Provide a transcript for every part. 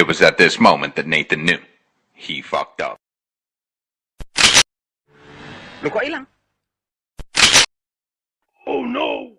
was at this moment that Nathan knew. He fucked up. Lukuay lang. Oh no!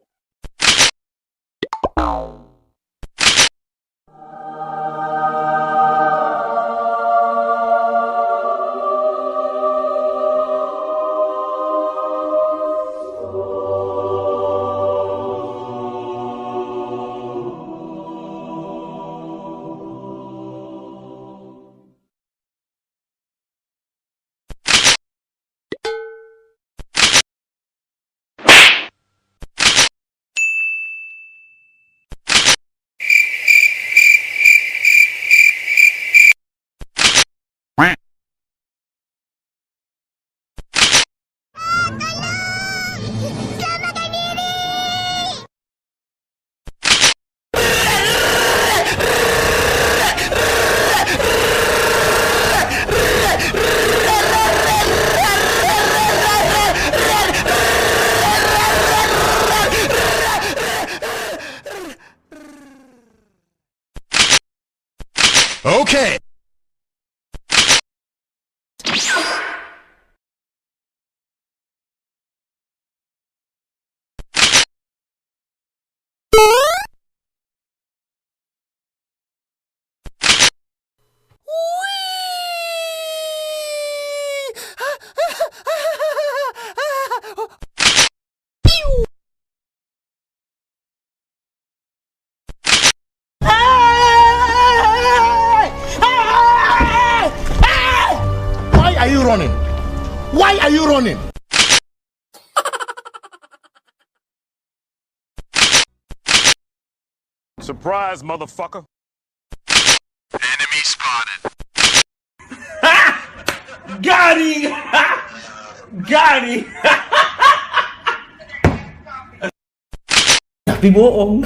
Okay. Why are you running? Why are you running? Surprise, motherfucker. Enemy spotted. Got him! Got him! Pibuong.